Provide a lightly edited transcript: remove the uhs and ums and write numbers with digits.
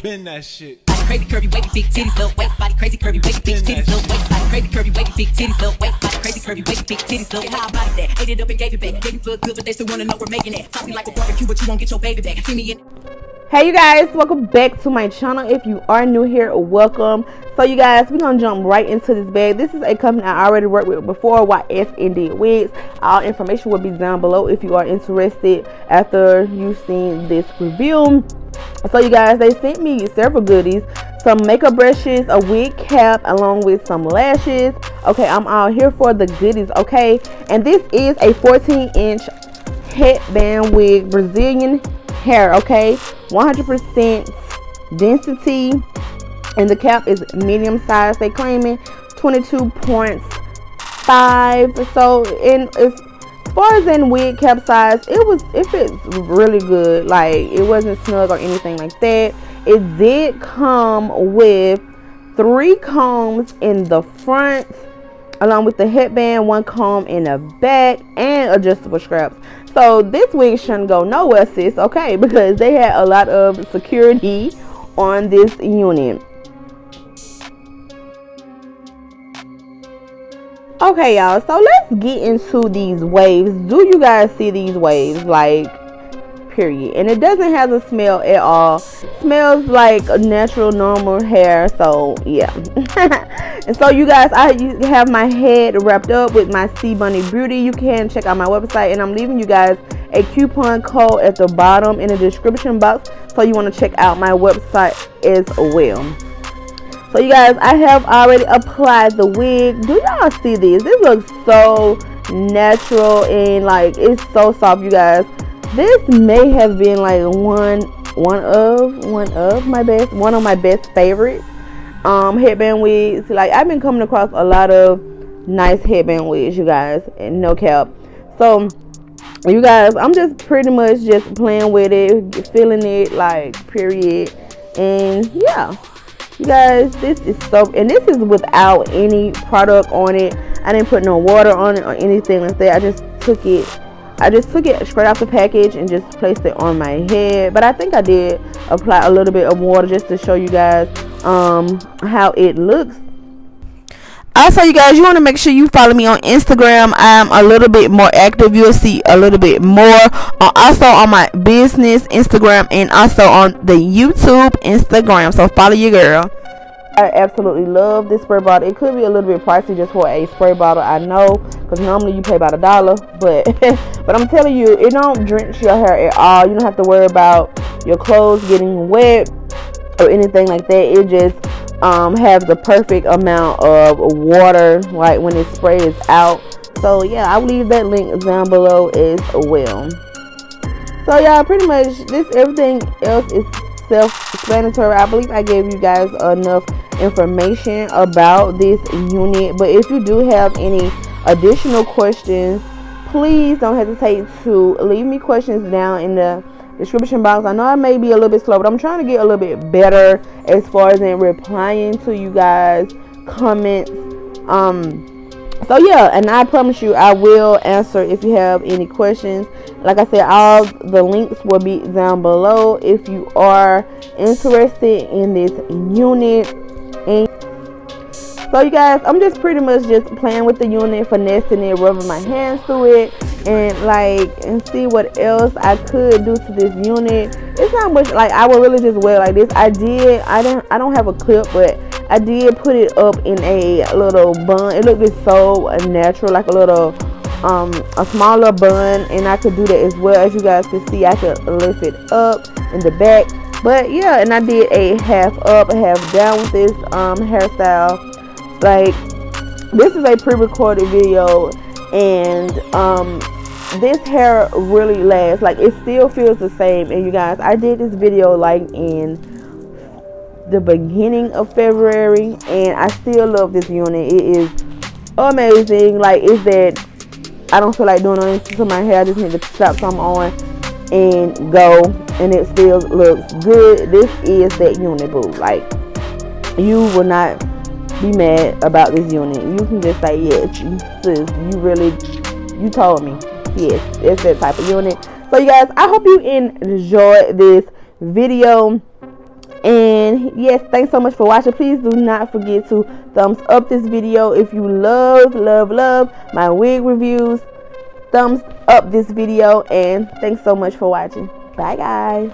Bend that shit. Crazy curvy wavy big titties, little waist body. Crazy curvy wavy big titties, little waist body. Crazy curvy wavy big titties, little waist body. Crazy curvy wavy big titties, little how I body that. Ate it up and gave it back. Baby look good, but they still wanna know we're making it. Talk me like a barbecue, but you won't get your baby back. See me in. Hey you guys, welcome back to my channel. If you are new here, welcome. So you guys, we're gonna jump right into this bag. This is a company I already worked with before, HeadBand Wigs. All information will be down below if you are interested after you've seen this review. So you guys, they sent me several goodies: some makeup brushes, a wig cap, along with some lashes. Okay, I'm all here for the goodies. Okay, and this is a 14-inch headband wig, Brazilian hair. Okay, 100% density, and the cap is medium size. They claiming 22.5. So as far as in wig cap size, it fits really good. Like, it wasn't snug or anything like that. It did come with 3 combs in the front, along with the headband, 1 comb in the back, and adjustable straps. So this wig shouldn't go nowhere, sis. Okay, because they had a lot of security on this unit. Okay, y'all, so let's get into these waves. Do you guys see these waves? Like, period. And it doesn't have a smell at all. Smells like a natural, normal hair. So yeah. And so you guys, I have my head wrapped up with my CBunny beauty. You can check out my website, and I'm leaving you guys a coupon code at the bottom in the description box, so you want to check out my website as well. So you guys, I have already applied the wig. Do y'all see this? This looks so natural, and like, it's so soft, you guys. This may have been like one of my best favorite headband wigs. Like, I've been coming across a lot of nice headband wigs, you guys, and no cap. So you guys, I'm just pretty much just playing with it, feeling it, like, period. And yeah, you guys, this is so, and this is without any product on it. I didn't put no water on it or anything like that. I just took it straight off the package and just placed it on my head. But I think I did apply a little bit of water just to show you guys how it looks. Also, you guys, you want to make sure you follow me on Instagram. I'm a little bit more active. You'll see a little bit more also on my business Instagram, and also on the YouTube Instagram. So follow your girl. I absolutely love this spray bottle. It could be a little bit pricey just for a spray bottle, I know, because normally you pay about $1, but but I'm telling you, it don't drench your hair at all. You don't have to worry about your clothes getting wet or anything like that. It just have the perfect amount of water, like, when it sprays out. So yeah, I'll leave that link down below as well. So yeah, pretty much everything else is self-explanatory. I believe I gave you guys enough information about this unit, but if you do have any additional questions, please don't hesitate to leave me questions down in the description box. I know I may be a little bit slow, but I'm trying to get a little bit better as far as in replying to you guys' comments. So yeah, and I promise you I will answer if you have any questions. Like I said, all the links will be down below if you are interested in this unit. And so you guys, I'm just pretty much just playing with the unit, finessing it, rubbing my hands through it, and see what else I could do to this unit. It's not much. Like, I would really just wear like this. I don't have a clip, but I did put it up in a little bun. It looked so natural, like a little a smaller bun, and I could do that as well. As you guys can see, I could lift it up in the back. But yeah, and I did a half up, half down with this hairstyle. Like, this is a pre-recorded video, and this hair really lasts. Like, it still feels the same. And you guys, I did this video like in the beginning of February, and I still love this unit. It is amazing. Like, it's that I don't feel like doing anything to my hair. I just need to slap something on and go, and it still looks good. This is that unit, boo. Like, you will not be mad about this unit. You can just say, yes, sis, you told me. Yes, it's that type of unit. So you guys, I hope you enjoyed this video. And yes, thanks so much for watching. Please do not forget to thumbs up this video if you love my wig reviews. Thumbs up this video, and thanks so much for watching. Bye guys.